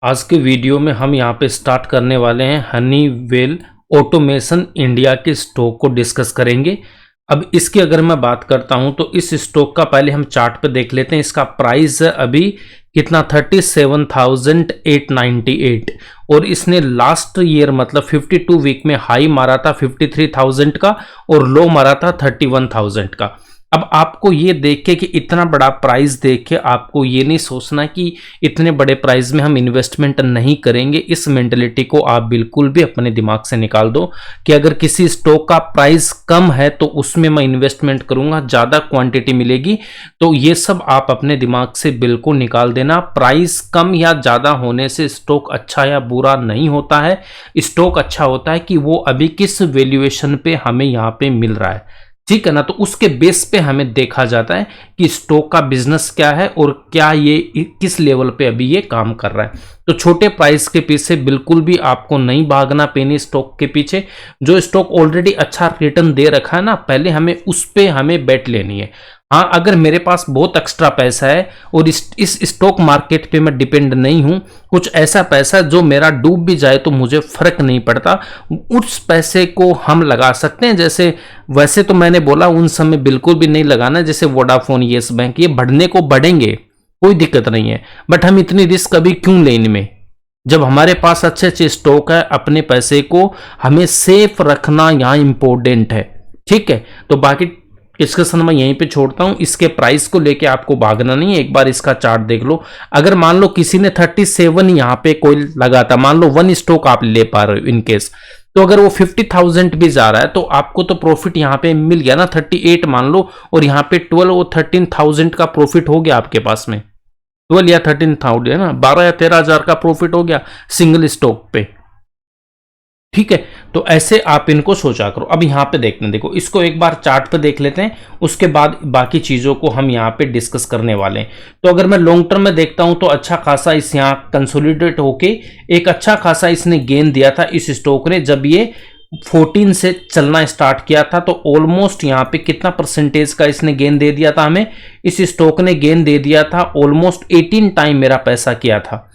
आज के वीडियो में हम यहाँ पे स्टार्ट करने वाले हैं हनीवेल ऑटोमेशन इंडिया के स्टॉक को डिस्कस करेंगे। अब इसकी अगर मैं बात करता हूँ तो इस स्टॉक का पहले हम चार्ट पे देख लेते हैं। इसका प्राइस है अभी कितना 37,898 और इसने लास्ट ईयर मतलब 52 वीक में हाई मारा था 53,000 का और लो मारा था 31,000 का। अब आपको ये देख के कि इतना बड़ा प्राइस देख के आपको ये नहीं सोचना कि इतने बड़े प्राइस में हम इन्वेस्टमेंट नहीं करेंगे। इस मेंटलिटी को आप बिल्कुल भी अपने दिमाग से निकाल दो कि अगर किसी स्टॉक का प्राइस कम है तो उसमें मैं इन्वेस्टमेंट करूंगा, ज़्यादा क्वांटिटी मिलेगी। तो ये सब आप अपने दिमाग से बिल्कुल निकाल देना। प्राइस कम या ज़्यादा होने से स्टॉक अच्छा या बुरा नहीं होता है। स्टॉक अच्छा होता है कि वो अभी किस वैल्यूएशन पे हमें यहाँ पे मिल रहा है, ठीक है ना। तो उसके बेस पे हमें देखा जाता है कि स्टॉक का बिजनेस क्या है और क्या ये किस लेवल पे अभी ये काम कर रहा है। तो छोटे प्राइस के पीछे बिल्कुल भी आपको नहीं भागना पेनी स्टॉक के पीछे। जो स्टॉक ऑलरेडी अच्छा रिटर्न दे रखा है ना, पहले हमें उस पे हमें बेट लेनी है। हाँ, अगर मेरे पास बहुत एक्स्ट्रा पैसा है और इस स्टॉक मार्केट पे मैं डिपेंड नहीं हूं, कुछ ऐसा पैसा जो मेरा डूब भी जाए तो मुझे फर्क नहीं पड़ता, उस पैसे को हम लगा सकते हैं। जैसे वैसे तो मैंने बोला उन समय बिल्कुल भी नहीं लगाना, जैसे वोडाफोन, येस बैंक, ये बढ़ने को बढ़ेंगे, कोई दिक्कत नहीं है, बट हम इतनी रिस्क अभी क्यों ले इनमें जब हमारे पास अच्छे अच्छे स्टॉक है। अपने पैसे को हमें सेफ रखना यहाँ इंपॉर्टेंट है, ठीक है। तो बाकी डिस्कशन मैं यहीं पे छोड़ता हूं। इसके प्राइस को लेके आपको भागना नहीं है, एक बार इसका चार्ट देख लो। अगर मान लो किसी ने 37 यहां पे कोई लगा था, मान लो 1 स्टॉक आप ले पा रहे हो इन केस, तो अगर वो 50,000 भी जा रहा है तो आपको तो प्रॉफिट यहां पे मिल गया ना 38 मान लो, और यहां पे 12 और 13,000 का प्रॉफिट हो गया आपके पास में। 12 या 13,000 है ना, 12 या 13,000 का प्रॉफिट हो गया सिंगल स्टॉक पे, ठीक है। तो ऐसे आप इनको सोचा करो। अब यहाँ पे देखते हैं, देखो इसको एक बार चार्ट पे देख लेते हैं, उसके बाद बाकी चीजों को हम यहाँ पे डिस्कस करने वाले हैं। तो अगर मैं लॉन्ग टर्म में देखता हूं तो अच्छा खासा इस यहाँ कंसोलिडेट होके एक अच्छा खासा इसने गेन दिया था इस स्टॉक ने। जब ये 14 से चलना स्टार्ट किया था तो ऑलमोस्ट यहाँ पे कितना परसेंटेज का इसने गेन दे दिया था हमें, इस स्टॉक ने गेन दे दिया था ऑलमोस्ट 18 टाइम मेरा पैसा किया था।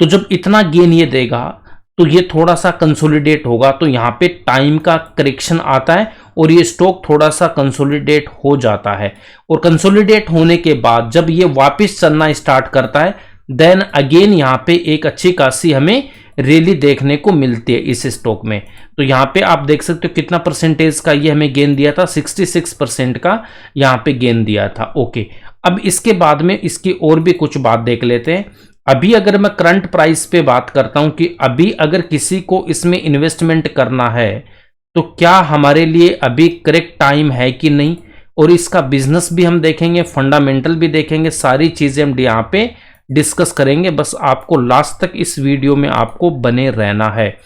तो जब इतना गेन ये देगा तो ये थोड़ा सा कंसोलिडेट होगा, तो यहाँ पे टाइम का करेक्शन आता है और ये स्टॉक थोड़ा सा कंसोलिडेट हो जाता है। और कंसोलिडेट होने के बाद जब ये वापस चलना स्टार्ट करता है, देन अगेन यहाँ पे एक अच्छी खासी हमें रैली देखने को मिलती है इस स्टॉक में। तो यहाँ पे आप देख सकते हो कितना परसेंटेज का ये हमें गेन दिया था, 66% का यहाँ पे गेन दिया था। ओके, अब इसके बाद में इसकी और भी कुछ बात देख लेते हैं। अभी अगर मैं करंट प्राइस पे बात करता हूं कि अभी अगर किसी को इसमें इन्वेस्टमेंट करना है तो क्या हमारे लिए अभी करेक्ट टाइम है कि नहीं, और इसका बिजनेस भी हम देखेंगे, फंडामेंटल भी देखेंगे, सारी चीजें हम यहाँ पे डिस्कस करेंगे। बस आपको लास्ट तक इस वीडियो में आपको बने रहना है।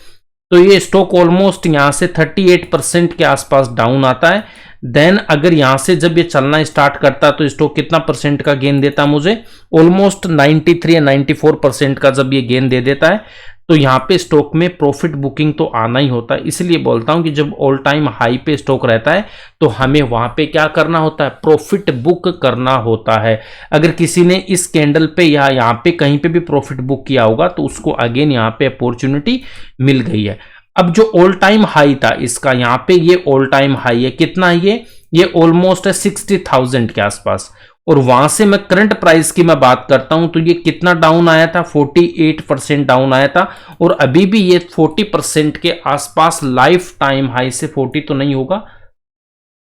तो ये स्टॉक ऑलमोस्ट यहाँ से 38% के आसपास डाउन आता है। देन अगर यहां से जब ये चलना स्टार्ट करता है तो स्टॉक कितना परसेंट का गेन देता मुझे, ऑलमोस्ट 93 या 94% का जब ये गेन दे देता है तो यहाँ पे स्टॉक में प्रॉफिट बुकिंग तो आना ही होता है। इसलिए बोलता हूं कि जब ऑल टाइम हाई पे स्टॉक रहता है तो हमें वहां पे क्या करना होता है, प्रॉफिट बुक करना होता है। अगर किसी ने इस कैंडल पे या यहाँ पे कहीं पे भी प्रॉफिट बुक किया होगा तो उसको अगेन यहाँ पे अपॉर्चुनिटी मिल गई है। अब जो ऑल टाइम हाई था इसका, यहाँ पे ये ऑल टाइम हाई है, कितना है ये ऑलमोस्ट है 60,000 के आसपास। और वहां से मैं करंट प्राइस की मैं बात करता हूं तो ये कितना डाउन आया था, 48% डाउन आया था। और अभी भी ये 40% के आसपास लाइफ टाइम हाई से 40 तो नहीं होगा,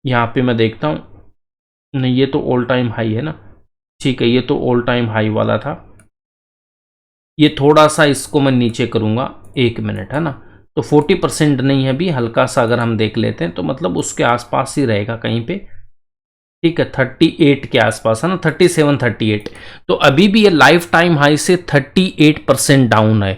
यहां पे मैं देखता हूं, नहीं ये तो ऑल टाइम हाई है ना, ठीक है, ये तो ऑल टाइम हाई वाला था। ये थोड़ा सा इसको मैं नीचे करूंगा, 1 मिनट, है ना। तो 40% नहीं है, भी हल्का सा अगर हम देख लेते हैं तो मतलब उसके आसपास ही रहेगा कहीं पे, ठीक है, 38 के आसपास है ना, 37 38। तो अभी भी ये लाइफ टाइम हाई से 38% डाउन है।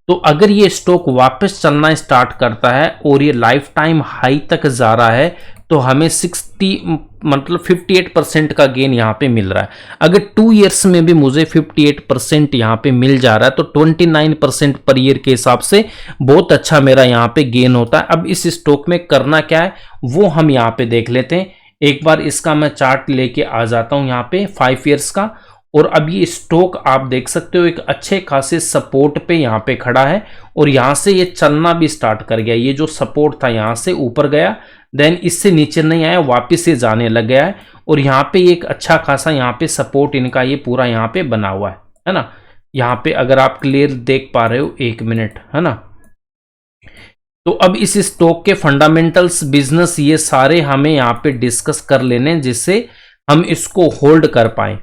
तो अगर ये स्टॉक वापस चलना स्टार्ट करता है और ये लाइफ टाइम हाई तक जा रहा है तो हमें 58% का गेन यहाँ पे मिल रहा है। अगर 2 इयर्स में भी मुझे 58% यहाँ पे मिल जा रहा है तो 29% पर ईयर के हिसाब से बहुत अच्छा मेरा यहाँ पे गेन होता है। अब इस स्टॉक में करना क्या है वो हम यहाँ पे देख लेते हैं। एक बार इसका मैं चार्ट लेके आ जाता हूँ यहाँ पे 5 इयर्स का, और अब ये स्टॉक आप देख सकते हो एक अच्छे खासे सपोर्ट पे यहाँ पे खड़ा है और यहाँ से ये चलना भी स्टार्ट कर गया। ये जो सपोर्ट था यहाँ से ऊपर गया, देन इससे नीचे नहीं आया, वापस ये जाने लग गया है और यहाँ पे एक अच्छा खासा यहाँ पे सपोर्ट इनका ये पूरा यहाँ पे बना हुआ है ना। यहाँ पे अगर आप क्लियर देख पा रहे हो, एक मिनट, है ना। तो अब इस स्टॉक के फंडामेंटल्स, बिजनेस, ये सारे हमें यहाँ पे डिस्कस कर लेने जिससे हम इसको होल्ड कर पाए।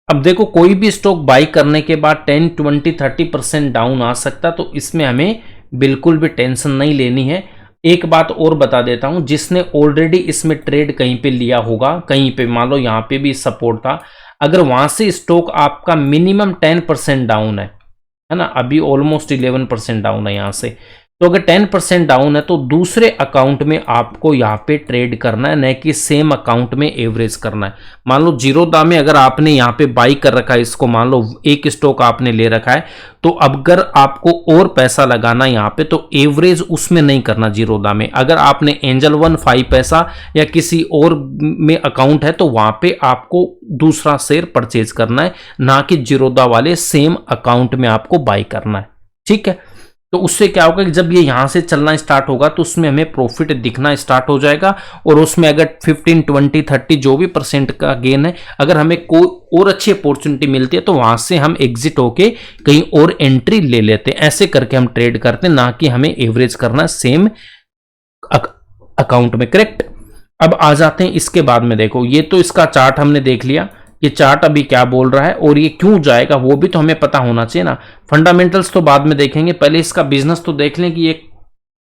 अब देखो कोई भी स्टॉक बाई करने के बाद 10, 20, 30% डाउन आ सकता, तो इसमें हमें बिल्कुल भी टेंशन नहीं लेनी है। एक बात और बता देता हूं, जिसने ऑलरेडी इसमें ट्रेड कहीं पे लिया होगा, कहीं पे मान लो यहाँ पे भी सपोर्ट था, अगर वहां से स्टॉक आपका मिनिमम 10% डाउन है ना, अभी ऑलमोस्ट 11% डाउन है यहाँ से, तो अगर 10% डाउन है तो दूसरे अकाउंट में आपको यहाँ पे ट्रेड करना है, न कि सेम अकाउंट में एवरेज करना है। मान लो जीरोधा में अगर आपने यहाँ पे बाई कर रखा है इसको, मान लो एक स्टॉक आपने ले रखा है, तो अगर आपको और पैसा लगाना यहाँ पे तो एवरेज उसमें नहीं करना जीरोधा में। अगर आपने एंजल वन 5 पैसा या किसी और में अकाउंट है तो वहां पे आपको दूसरा शेयर परचेज करना है, ना कि जीरोधा वाले सेम अकाउंट में आपको बाई करना है। ठीक है, तो उससे क्या होगा कि जब ये यहां से चलना स्टार्ट होगा तो उसमें हमें प्रॉफिट दिखना स्टार्ट हो जाएगा और उसमें अगर 15, 20, 30 जो भी % का गेन है, अगर हमें कोई और अच्छी अपॉर्चुनिटी मिलती है तो वहां से हम एग्जिट होके कहीं और एंट्री ले लेते हैं। ऐसे करके हम ट्रेड करते हैं, ना कि हमें एवरेज करना सेम अकाउंट में। करेक्ट। अब आ जाते हैं इसके बाद में, देखो ये तो इसका चार्ट हमने देख लिया, ये चार्ट अभी क्या बोल रहा है और ये क्यों जाएगा वो भी तो हमें पता होना चाहिए ना। फंडामेंटल्स तो बाद में देखेंगे, पहले इसका बिजनेस तो देख लें कि ये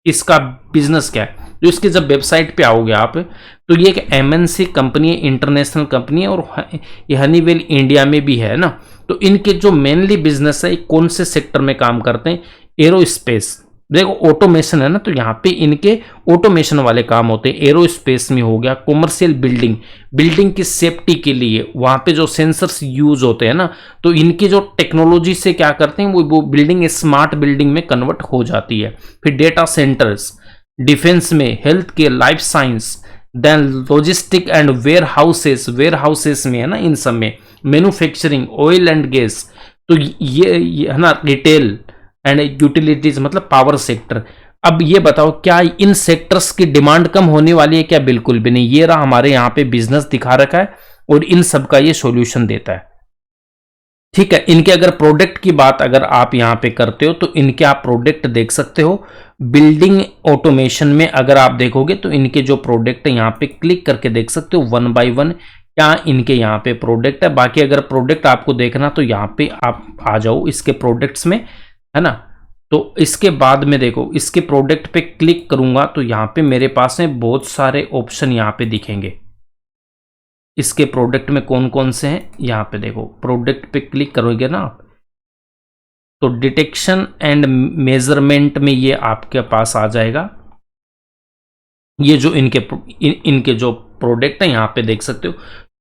इसका बिजनेस क्या है। जो इसकी जब वेबसाइट पे आओगे आप, तो ये एक MNC कंपनी है, इंटरनेशनल कंपनी है, और ये हनीवेल इंडिया में भी है ना। तो इनके जो मेनली बिजनेस है, कौन से सेक्टर में काम करते हैं, एरोस्पेस, देखो ऑटोमेशन है ना, तो यहाँ पे इनके ऑटोमेशन वाले काम होते हैं। एरोस्पेस में हो गया, कॉमर्शियल बिल्डिंग की सेफ्टी के लिए वहाँ पे जो सेंसर्स यूज होते हैं ना, तो इनकी जो टेक्नोलॉजी से क्या करते हैं वो बिल्डिंग स्मार्ट बिल्डिंग में कन्वर्ट हो जाती है। फिर डेटा सेंटर्स, डिफेंस में, health care, life science, then logistic and warehouses में है ना, इन सब में, मैन्युफैक्चरिंग, ऑयल एंड गैस, तो ये है ना, रिटेल एंड यूटिलिटीज, मतलब पावर सेक्टर। अब ये बताओ क्या इन सेक्टर्स की डिमांड कम होने वाली है क्या? बिल्कुल भी नहीं। ये रहा हमारे यहाँ पे बिजनेस दिखा रखा है और इन सब का ये सॉल्यूशन देता है। ठीक है, इनके अगर प्रोडक्ट की बात अगर आप यहाँ पे करते हो तो इनके आप प्रोडक्ट देख सकते हो। बिल्डिंग ऑटोमेशन में अगर आप देखोगे तो इनके जो प्रोडक्ट है यहाँ पे क्लिक करके देख सकते हो 1 by 1 क्या इनके यहाँ पे प्रोडक्ट है। बाकी अगर प्रोडक्ट आपको देखना तो यहाँ पे आप आ जाओ इसके प्रोडक्ट्स में, है ना। तो इसके बाद में देखो, इसके प्रोडक्ट पे क्लिक करूंगा तो यहाँ पे मेरे पास में बहुत सारे ऑप्शन यहाँ पे दिखेंगे। इसके प्रोडक्ट में कौन कौन से हैं यहाँ पे देखो, प्रोडक्ट पे क्लिक करोगे ना आप तो डिटेक्शन एंड मेजरमेंट में ये आपके पास आ जाएगा। ये जो इनके जो प्रोडक्ट है यहाँ पे देख सकते हो।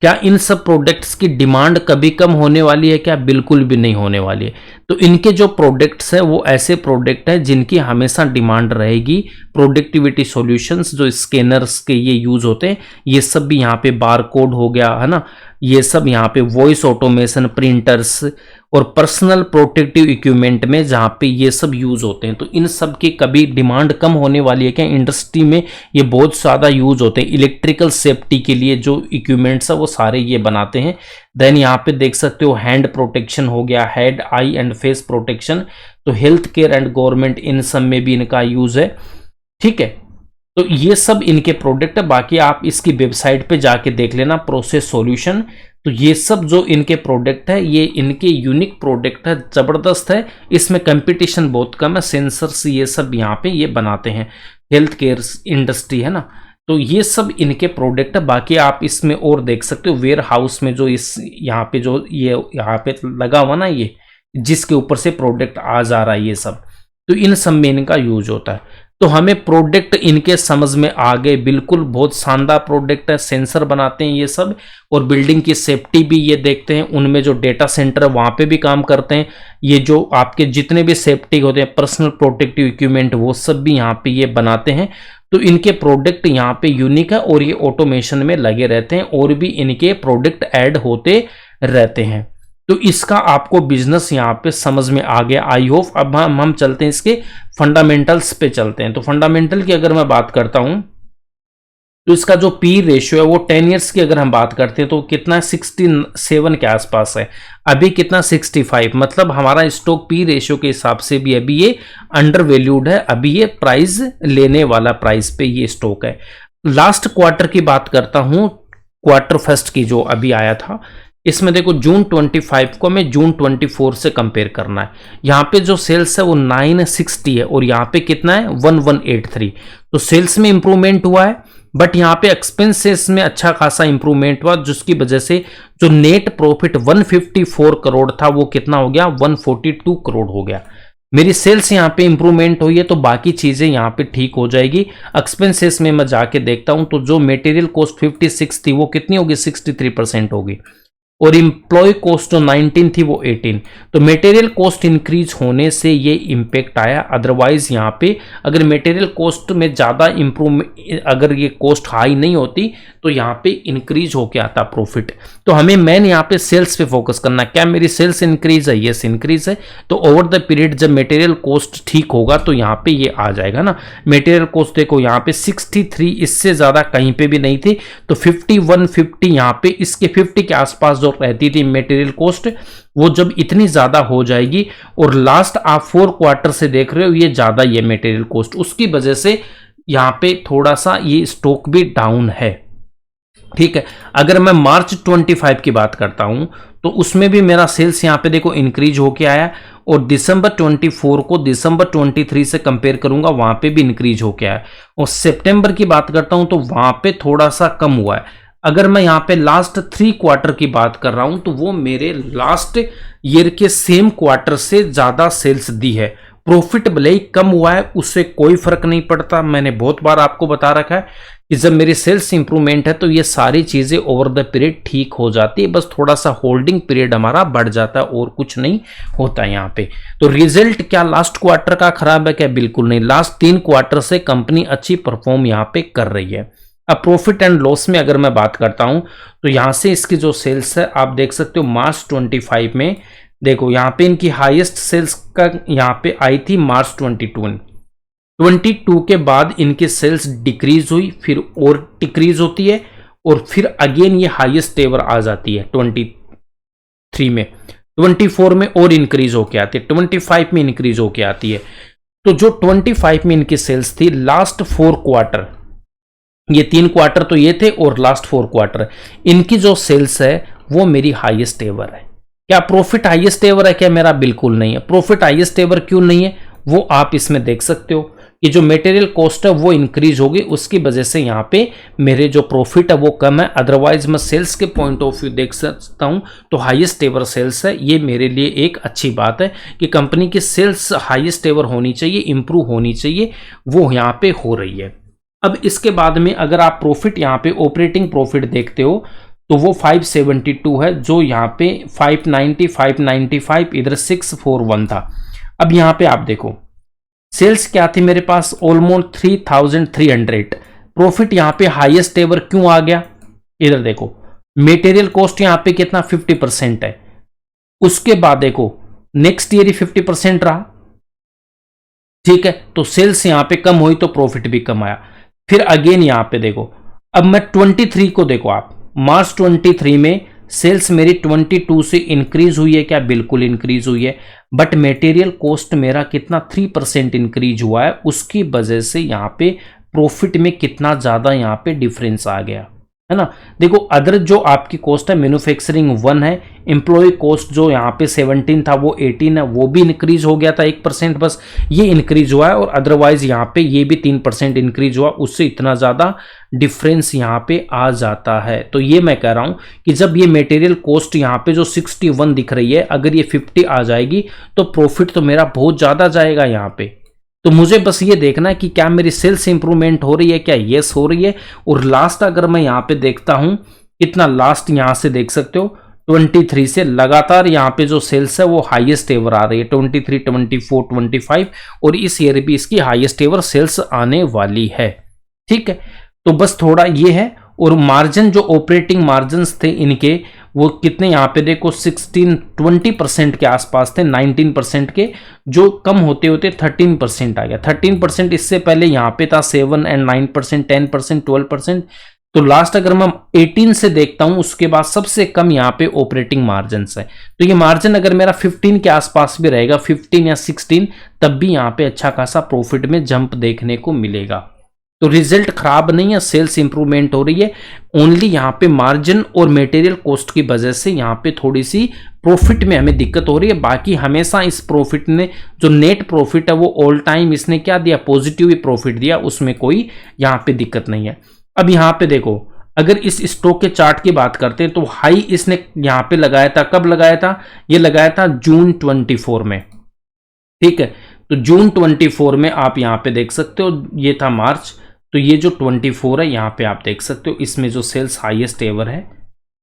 क्या इन सब प्रोडक्ट्स की डिमांड कभी कम होने वाली है क्या? बिल्कुल भी नहीं होने वाली है। तो इनके जो प्रोडक्ट्स है वो ऐसे प्रोडक्ट है जिनकी हमेशा डिमांड रहेगी। प्रोडक्टिविटी सॉल्यूशंस जो स्कैनर्स के ये यूज होते हैं, ये सब भी यहाँ पे बार कोड हो गया, है ना, ये सब यहाँ पे वॉइस ऑटोमेशन, प्रिंटर्स और पर्सनल प्रोटेक्टिव इक्विपमेंट में जहाँ पे ये सब यूज होते हैं। तो इन सब की कभी डिमांड कम होने वाली है क्या? इंडस्ट्री में ये बहुत ज़्यादा यूज होते हैं। इलेक्ट्रिकल सेफ्टी के लिए जो इक्विपमेंट्स है वो सारे ये बनाते हैं। देन यहाँ पे देख सकते हो हैंड प्रोटेक्शन हो गया, head, I and face protection. तो हेल्थ केयर एंड गवर्नमेंट, इन सब में भी इनका यूज है। ठीक है, तो ये सब इनके प्रोडक्ट है। बाकी आप इसकी वेबसाइट पे जाके देख लेना, प्रोसेस सॉल्यूशन। तो ये सब जो इनके प्रोडक्ट है ये इनके यूनिक प्रोडक्ट है, जबरदस्त है। इसमें कंपटीशन बहुत कम है। सेंसर्स ये सब यहाँ पे ये बनाते हैं, हेल्थ केयर इंडस्ट्री, है ना। तो ये सब इनके प्रोडक्ट है। बाकी आप इसमें और देख सकते हो वेयर हाउस में जो इस यहाँ पे जो ये यहाँ पे लगा हुआ ना, ये जिसके ऊपर से प्रोडक्ट आ जा रहा है, ये सब तो इन सब में इनका यूज होता है। तो हमें प्रोडक्ट इनके समझ में आ गए, बिल्कुल बहुत शानदार प्रोडक्ट है। सेंसर बनाते हैं ये सब, और बिल्डिंग की सेफ्टी भी ये देखते हैं। उनमें जो डेटा सेंटर है वहाँ पे भी काम करते हैं। ये जो आपके जितने भी सेफ्टी होते हैं, पर्सनल प्रोटेक्टिव इक्विपमेंट, वो सब भी यहाँ पे ये बनाते हैं। तो इनके प्रोडक्ट यहाँ पे यूनिक है और ये ऑटोमेशन में लगे रहते हैं और भी इनके प्रोडक्ट ऐड होते रहते हैं। तो इसका आपको बिजनेस यहाँ पे समझ में आ गया आई होप। अब हम चलते हैं इसके फंडामेंटल्स पे चलते हैं। तो फंडामेंटल की अगर मैं बात करता हूं तो इसका जो पी रेशियो है वो 10 इयर्स की अगर हम बात करते हैं तो कितना 67 के आसपास है। अभी कितना 65, मतलब हमारा स्टॉक पी रेशियो के हिसाब से भी अभी ये अंडर वैल्यूड है। अभी ये प्राइस लेने वाला प्राइस पे ये स्टॉक है। लास्ट क्वार्टर की बात करता हूं, क्वार्टर फर्स्ट की जो अभी आया था, इसमें देखो जून 25 को हमें जून 24 से कंपेयर करना है। यहाँ पे जो सेल्स है वो 960 है और यहाँ पे कितना है 1183। तो सेल्स में इंप्रूवमेंट हुआ है, बट यहाँ पे एक्सपेंसेस में अच्छा खासा इंप्रूवमेंट हुआ, जिसकी वजह से जो नेट प्रॉफिट 154 करोड़ था वो कितना हो गया 142 करोड़ हो गया। मेरी सेल्स यहाँ पे इंप्रूवमेंट हुई है तो बाकी चीजें यहाँ पे ठीक हो जाएगी। एक्सपेंसेस में मैं जाके देखता हूं तो जो मटेरियल कॉस्ट 56 थी वो कितनी होगी 63% होगी और इंप्लॉय कॉस्ट जो 19 थी वो 18। तो मटेरियल कॉस्ट इंक्रीज होने से ये इंपैक्ट आया। अदरवाइज यहाँ पे अगर मटेरियल कॉस्ट में ज़्यादा इंप्रूवमेंट, अगर ये कॉस्ट हाई नहीं होती तो यहाँ पे इंक्रीज होके आता प्रॉफिट। तो हमें मेन यहाँ पे सेल्स पे फोकस करना। क्या मेरी सेल्स इंक्रीज है? यस इंक्रीज है। तो ओवर द पीरियड जब मटेरियल कॉस्ट ठीक होगा तो यहाँ पे ये आ जाएगा ना। मटेरियल कॉस्ट देखो यहाँ पे 63, इससे ज़्यादा कहीं पे भी नहीं थी। तो 51, 50 यहाँ पे इसके 50 के आसपास जो रहती थी मटेरियल कॉस्ट, वो जब इतनी ज्यादा हो जाएगी और लास्ट आप 4 क्वार्टर से देख रहे हो ये ज्यादा ये मटेरियल कॉस्ट, उसकी वजह से यहाँ पे थोड़ा सा ये स्टॉक भी डाउन है। ठीक है, अगर मैं मार्च 25 की बात करता हूं तो उसमें भी मेरा सेल्स यहाँ पे देखो इंक्रीज होके आया और दिसंबर 24 को दिसंबर 23 से कंपेयर करूंगा वहां पे भी इंक्रीज होके आया और सितंबर की बात करता हूं तो वहां पे थोड़ा सा कम हुआ है। अगर मैं यहाँ पे लास्ट 3 क्वार्टर की बात कर रहा हूं तो वो मेरे लास्ट ईयर के सेम क्वार्टर से ज्यादा सेल्स दी है। प्रॉफिट भले ही कम हुआ है उससे कोई फर्क नहीं पड़ता। मैंने बहुत बार आपको बता रखा है कि जब मेरी सेल्स इंप्रूवमेंट है तो ये सारी चीजें ओवर द पीरियड ठीक हो जाती है, बस थोड़ा सा होल्डिंग पीरियड हमारा बढ़ जाता है और कुछ नहीं होता यहाँ पे। तो रिजल्ट क्या लास्ट क्वार्टर का खराब है? क्या बिल्कुल नहीं। लास्ट 3 क्वार्टर से कंपनी अच्छी परफॉर्म यहाँ पे कर रही है। अब प्रॉफिट एंड लॉस में अगर मैं बात करता हूं तो यहां से इसकी जो सेल्स है आप देख सकते हो मार्च 25 में देखो यहां पे इनकी हाईएस्ट सेल्स का यहां पे आई थी मार्च 22 के बाद इनकी सेल्स डिक्रीज हुई, फिर और डिक्रीज होती है और फिर अगेन ये हाईएस्ट एवर आ जाती है 23 में, 24 में और इंक्रीज होके आती है, 25 में इंक्रीज होके आती है। तो जो 25 में इनकी सेल्स थी लास्ट 4 क्वार्टर, ये 3 क्वार्टर तो ये थे और लास्ट 4 क्वार्टर, इनकी जो सेल्स है वो मेरी हाईएस्ट एवर है। क्या प्रॉफिट हाईएस्ट एवर है? क्या मेरा बिल्कुल नहीं है। प्रॉफिट हाईएस्ट एवर क्यों नहीं है वो आप इसमें देख सकते हो कि जो मटेरियल कॉस्ट है वो इंक्रीज होगी, उसकी वजह से यहाँ पे मेरे जो प्रॉफिट है वो कम है। अदरवाइज मैं सेल्स के पॉइंट ऑफ व्यू देख सकता हूँ तो हाईएस्ट एवर सेल्स है, ये मेरे लिए एक अच्छी बात है कि कंपनी की सेल्स हाईएस्ट एवर होनी चाहिए, इंप्रूव होनी चाहिए, वो यहाँ पे हो रही है। अब इसके बाद में अगर आप प्रॉफिट यहाँ पे ऑपरेटिंग प्रॉफिट देखते हो तो वो 572 है, जो यहाँ पे 590, 595, इधर 641 था। अब यहाँ पे आप देखो सेल्स क्या थी मेरे पास ऑलमोस्ट 3300, प्रॉफिट यहाँ पे हाईएस्ट एवर क्यों आ गया? इधर देखो मटेरियल कॉस्ट यहाँ पे कितना 50% है, उसके बाद देखो नेक्स्ट ईयर ही 50% रहा। ठीक है, तो सेल्स यहाँ पे कम हुई तो प्रॉफिट भी कम आया। फिर अगेन यहां पे देखो, अब मैं 23 को देखो आप, मार्च 23 में सेल्स मेरी 22 से इंक्रीज हुई है। क्या बिल्कुल इंक्रीज हुई है, बट मटेरियल कॉस्ट मेरा कितना 3% इंक्रीज हुआ है, उसकी वजह से यहां पे प्रॉफिट में कितना ज्यादा यहां पे डिफरेंस आ गया है ना। देखो अदर जो आपकी कॉस्ट है मैन्युफैक्चरिंग 1 है, एम्प्लॉय कॉस्ट जो यहाँ पे 17 था वो 18 है, वो भी इंक्रीज हो गया था 1%, बस ये इंक्रीज हुआ है। और अदरवाइज यहाँ पे ये भी 3% इंक्रीज हुआ, उससे इतना ज़्यादा डिफरेंस यहाँ पे आ जाता है। तो ये मैं कह रहा हूँ कि जब ये मटेरियल कॉस्ट यहाँ पे जो 61 दिख रही है, अगर ये 50 आ जाएगी तो प्रॉफिट तो मेरा बहुत ज़्यादा जाएगा यहाँ पे। तो मुझे बस ये देखना है कि क्या मेरी सेल्स इंप्रूवमेंट हो रही है, क्या यस हो रही है। और लास्ट अगर मैं यहाँ पे देखता हूँ कितना, लास्ट यहाँ से देख सकते हो 23 से लगातार यहाँ पे जो सेल्स है वो हाईएस्ट एवर आ रही है, 23, 24, 25 और इस ईयर भी इसकी हाईएस्ट एवर सेल्स आने वाली है। ठीक है, तो बस थोड़ा ये है। और मार्जिन जो ऑपरेटिंग मार्जिन थे इनके, वो कितने यहाँ पे देखो 16-20% के आसपास थे, 19% के, जो कम होते होते 13% आ गया। 13% इससे पहले यहाँ पे था 7 एंड 9%, 10%, 12%। तो लास्ट अगर मैं 18 से देखता हूं, उसके बाद सबसे कम यहाँ पे ऑपरेटिंग मार्जिन है। तो ये मार्जिन अगर मेरा 15 के आसपास भी रहेगा, 15 या 16, तब भी यहाँ पे अच्छा खासा प्रॉफिट में जंप देखने को मिलेगा। तो रिजल्ट खराब नहीं है, सेल्स इंप्रूवमेंट हो रही है, ओनली यहाँ पे मार्जिन और मटेरियल कॉस्ट की वजह से यहाँ पे थोड़ी सी प्रॉफिट में हमें दिक्कत हो रही है। बाकी हमेशा इस प्रॉफिट ने जो नेट प्रॉफिट है वो ऑल टाइम इसने क्या दिया, पॉजिटिव ही प्रॉफिट दिया, उसमें कोई यहाँ पे दिक्कत नहीं है। अब यहाँ पे देखो, अगर इस स्टॉक के चार्ट की बात करते हैं तो हाई इसने यहाँ पे लगाया था, कब लगाया था, ये लगाया था जून 24 में, ठीक है। तो जून 24 में आप यहाँ पे देख सकते हो, ये था मार्च, तो ये जो 24 है यहाँ पे आप देख सकते हो, इसमें जो सेल्स हाईएस्ट एवर है,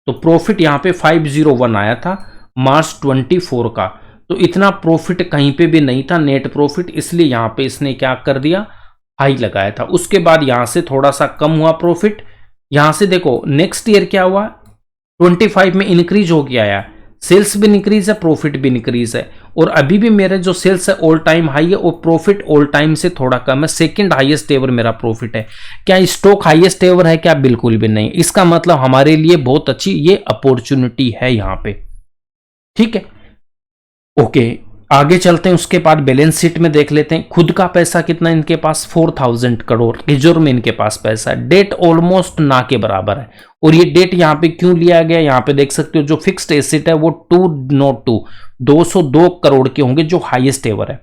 तो प्रॉफिट यहाँ पे 501 आया था मार्च 24 का। तो इतना प्रॉफिट कहीं पे भी नहीं था नेट प्रॉफिट, इसलिए यहाँ पे इसने क्या कर दिया, हाई लगाया था। उसके बाद यहां से थोड़ा सा कम हुआ प्रॉफिट। यहां से देखो नेक्स्ट ईयर क्या हुआ, 25 में इंक्रीज हो गया आया, सेल्स भी इंक्रीज है, प्रॉफिट भी इंक्रीज है। और अभी भी मेरे जो सेल्स है ऑल टाइम हाई है और प्रॉफिट ऑल टाइम से थोड़ा कम है, सेकंड हाईएस्ट एवर मेरा प्रॉफिट है। क्या स्टॉक हाईएस्ट एवर है क्या, बिल्कुल भी नहीं। इसका मतलब हमारे लिए बहुत अच्छी ये अपॉर्चुनिटी है यहां पे, ठीक है। ओके, आगे चलते हैं। उसके बाद बैलेंस शीट में देख लेते हैं खुद का पैसा कितना इनके पास, 4000 करोड़ रिजर्व में इनके पास पैसा है। डेट ऑलमोस्ट ना के बराबर है। और ये डेट यहाँ पे क्यों लिया गया, यहाँ पे देख सकते हो जो फिक्स्ड एसेट है वो 202 करोड़ के होंगे, जो हाईएस्ट एवर है।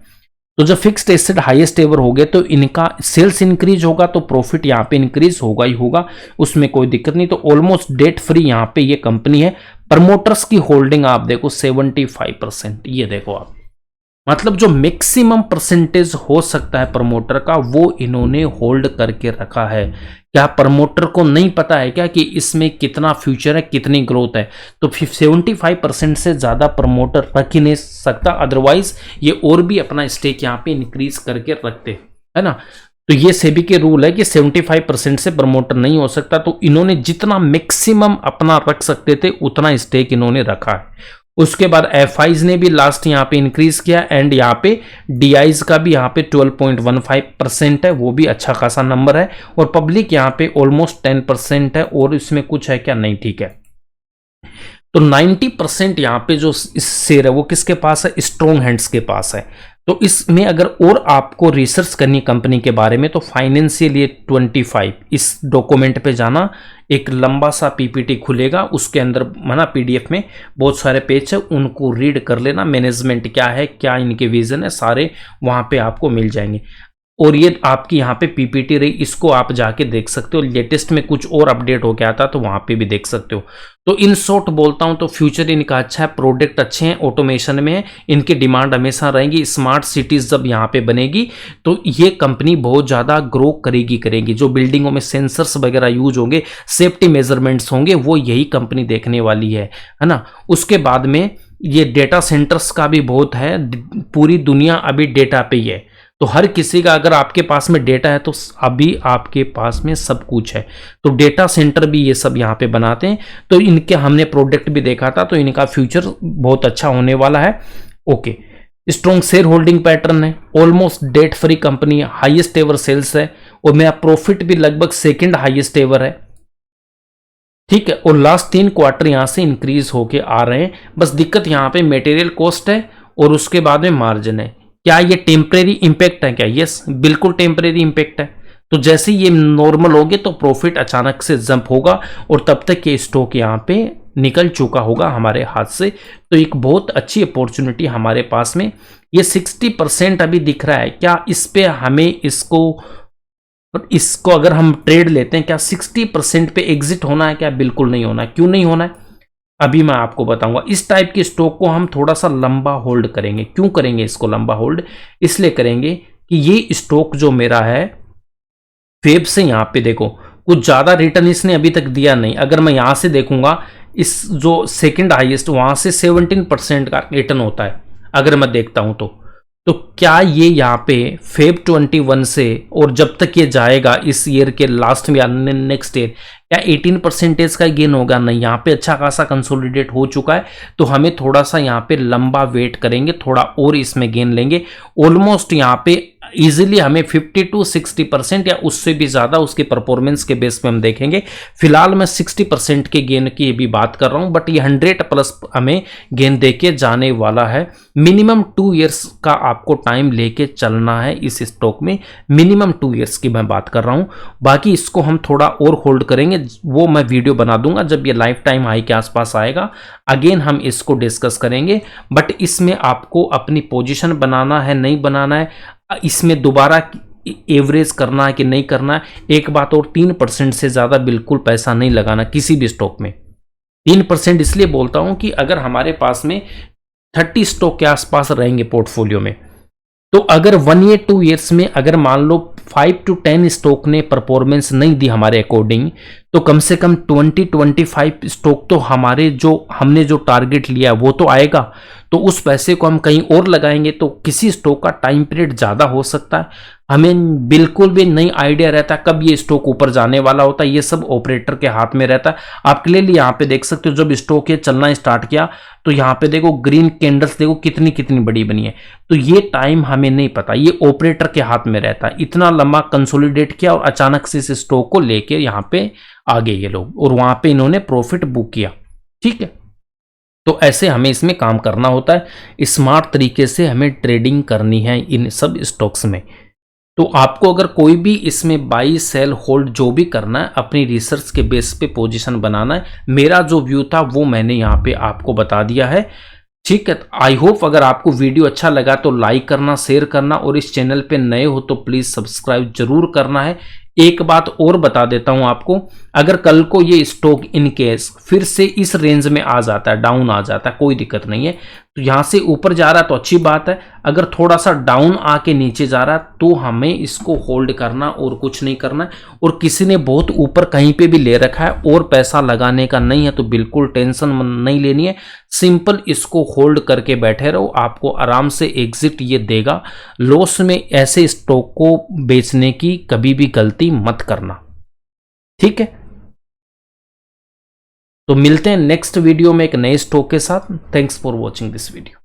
तो जब फिक्स्ड एसेट हाईएस्ट एवर हो गए तो इनका सेल्स इंक्रीज होगा तो प्रॉफिट यहाँ पे इंक्रीज होगा ही होगा, उसमें कोई दिक्कत नहीं। तो ऑलमोस्ट डेट फ्री यहाँ पे ये कंपनी है। प्रमोटर्स की होल्डिंग आप देखो 75%, ये देखो आप, मतलब जो मैक्सिमम परसेंटेज हो सकता है प्रमोटर का वो इन्होंने होल्ड करके रखा है। क्या प्रमोटर को नहीं पता है क्या कि इसमें कितना फ्यूचर है, कितनी ग्रोथ है? तो 75% से ज्यादा प्रमोटर रख ही नहीं सकता, अदरवाइज ये और भी अपना स्टेक यहाँ पे इंक्रीज करके रखते, है ना। तो ये सेबी के रूल है कि 75% से प्रमोटर नहीं हो सकता। तो इन्होंने जितना मैक्सिमम अपना रख सकते थे उतना स्टेक इन्होंने रखा है। उसके बाद एफआईज ने भी लास्ट यहाँ पे इंक्रीज किया एंड यहाँ पे डीआईज का भी यहाँ पे 12.15% है, वो भी अच्छा खासा नंबर है। और पब्लिक यहाँ पे ऑलमोस्ट 10% है। और इसमें कुछ है क्या, नहीं, ठीक है। तो 90% यहाँ पे जो शेयर है वो किसके पास है, स्ट्रॉन्ग हैंड्स के पास है। तो इसमें अगर और आपको रिसर्च करनी कंपनी के बारे में तो फाइनेंशियल ईयर 25 इस डॉक्यूमेंट पे जाना, एक लंबा सा पीपीटी खुलेगा, उसके अंदर माना पीडीएफ में बहुत सारे पेज है, उनको रीड कर लेना। मैनेजमेंट क्या है, क्या इनके विजन है, सारे वहां पे आपको मिल जाएंगे। और ये आपकी यहाँ पे पीपीटी रही, इसको आप जाके देख सकते हो। लेटेस्ट में कुछ और अपडेट हो गया था तो वहां पे भी देख सकते हो। तो इन शॉर्ट बोलता हूं तो फ्यूचर इनका अच्छा है, प्रोडक्ट अच्छे हैं, ऑटोमेशन में है, इनकी डिमांड हमेशा रहेगी। स्मार्ट सिटीज जब यहाँ पे बनेगी तो ये कंपनी बहुत ज़्यादा ग्रो करेगी। जो बिल्डिंगों में सेंसर्स वगैरह यूज होंगे, सेफ्टी मेजरमेंट्स होंगे, वो यही कंपनी देखने वाली है ना। उसके बाद में ये डेटा सेंटर्स का भी बहुत है, पूरी दुनिया अभी डेटा पे ही है। तो हर किसी का अगर आपके पास में डेटा है तो अभी आपके पास में सब कुछ है। तो डेटा सेंटर भी ये सब यहाँ पे बनाते हैं। तो इनके हमने प्रोडक्ट भी देखा था, तो इनका फ्यूचर बहुत अच्छा होने वाला है। Okay, strong share holding pattern है, ऑलमोस्ट डेट फ्री कंपनी है, हाईएस्ट एवर सेल्स है और मेरा प्रॉफिट भी लगभग सेकेंड हाईएस्ट एवर है, ठीक है। और लास्ट 3 क्वार्टर यहां से इंक्रीज होके आ रहे हैं। बस दिक्कत यहाँ पे मटेरियल कॉस्ट है और उसके बाद में मार्जिन है। क्या ये टेम्परेरी इंपैक्ट है क्या? यस, बिल्कुल टेम्परेरी इंपैक्ट है। तो जैसे ये नॉर्मल होगे तो प्रॉफिट अचानक से जंप होगा और तब तक ये स्टॉक यहाँ पे निकल चुका होगा हमारे हाथ से। तो एक बहुत अच्छी अपॉर्चुनिटी हमारे पास में, ये 60% अभी दिख रहा है। क्या इस पे हमें इसको अगर हम ट्रेड लेते हैं, क्या 60% पे एग्जिट होना है क्या? बिल्कुल नहीं होना है। क्यों नहीं होना है अभी मैं आपको बताऊंगा। इस टाइप के स्टॉक को हम थोड़ा सा लंबा होल्ड करेंगे। क्यों करेंगे इसको लंबा होल्ड? इसलिए करेंगे कि ये स्टॉक जो मेरा है फेब से यहां पे देखो कुछ ज्यादा रिटर्न इसने अभी तक दिया नहीं। अगर मैं यहां से देखूंगा, इस जो सेकंड हाईएस्ट वहां से 17% का रिटर्न होता है अगर मैं देखता हूं तो तो क्या ये यहाँ पे फेब 21 से और जब तक ये जाएगा इस ईयर के लास्ट में या नेक्स्ट ईयर, क्या 18% का गेन होगा? नहीं, यहाँ पे अच्छा खासा कंसोलिडेट हो चुका है, तो हमें थोड़ा सा यहाँ पे लंबा वेट करेंगे, थोड़ा और इसमें गेन लेंगे। ऑलमोस्ट यहाँ पे इजीली हमें 50 to 60% या उससे भी ज़्यादा उसके परफॉर्मेंस के बेस पे हम देखेंगे। फिलहाल मैं 60% के गेन की भी बात कर रहा हूँ, बट ये 100+ हमें गेन देके जाने वाला है। मिनिमम 2 इयर्स का आपको टाइम लेके चलना है इस स्टॉक में, मिनिमम 2 इयर्स की मैं बात कर रहा हूँ। बाकी इसको हम थोड़ा और होल्ड करेंगे, वो मैं वीडियो बना दूंगा जब ये लाइफ टाइम हाई के आसपास आएगा, अगेन हम इसको डिस्कस करेंगे। बट इसमें आपको अपनी पोजीशन बनाना है, नहीं बनाना है, इसमें दोबारा एवरेज करना है कि नहीं करना है। एक बात और, 3% से ज़्यादा बिल्कुल पैसा नहीं लगाना किसी भी स्टॉक में। 3% इसलिए बोलता हूं कि अगर हमारे पास में 30 स्टॉक के आसपास रहेंगे पोर्टफोलियो में, तो अगर 1 ईयर 2 ईयर्स में अगर मान लो 5 to 10 स्टॉक ने परफॉर्मेंस नहीं दी हमारे अकॉर्डिंग, तो कम से कम 20-25 स्टॉक तो हमारे जो हमने जो टारगेट लिया वो तो आएगा। तो उस पैसे को हम कहीं और लगाएंगे तो किसी स्टॉक का टाइम पीरियड ज़्यादा हो सकता है, हमें बिल्कुल भी नहीं आइडिया रहता कब ये स्टॉक ऊपर जाने वाला होता है। ये सब ऑपरेटर के हाथ में रहता है। आप क्लियरली यहाँ पे देख सकते हो, जब स्टॉक ये चलना स्टार्ट किया तो यहाँ पे देखो ग्रीन कैंडल्स देखो कितनी कितनी बड़ी बनी है। तो ये टाइम हमें नहीं पता, ये ऑपरेटर के हाथ में रहता है। इतना लंबा कंसोलिडेट किया और अचानक से इस स्टॉक को लेके यहाँ पे आ गए ये लोग, और वहां पे इन्होंने प्रॉफिट बुक किया। ठीक है, तो ऐसे हमें इसमें काम करना होता है, स्मार्ट तरीके से हमें ट्रेडिंग करनी है इन सब स्टॉक्स में। तो आपको अगर कोई भी इसमें बाई सेल होल्ड जो भी करना है, अपनी रिसर्च के बेस पे पोजीशन बनाना है। मेरा जो व्यू था वो मैंने यहाँ पे आपको बता दिया है। ठीक है, आई होप अगर आपको वीडियो अच्छा लगा तो लाइक करना, शेयर करना, और इस चैनल पे नए हो तो प्लीज सब्सक्राइब जरूर करना है। एक बात और बता देता हूं आपको, अगर कल को ये स्टॉक इन केस फिर से इस रेंज में आ जाता है, डाउन आ जाता है, कोई दिक्कत नहीं है। तो यहां से ऊपर जा रहा है तो अच्छी बात है, अगर थोड़ा सा डाउन आके नीचे जा रहा है तो हमें इसको होल्ड करना और कुछ नहीं करना है। और किसी ने बहुत ऊपर कहीं पे भी ले रखा है और पैसा लगाने का नहीं है तो बिल्कुल टेंशन नहीं लेनी है, सिंपल इसको होल्ड करके बैठे रहो, आपको आराम से एग्जिट ये देगा। लॉस में ऐसे स्टॉक को बेचने की कभी भी गलती मत करना। ठीक है, तो मिलते हैं नेक्स्ट वीडियो में एक नए स्टॉक के साथ। Thanks for watching this video.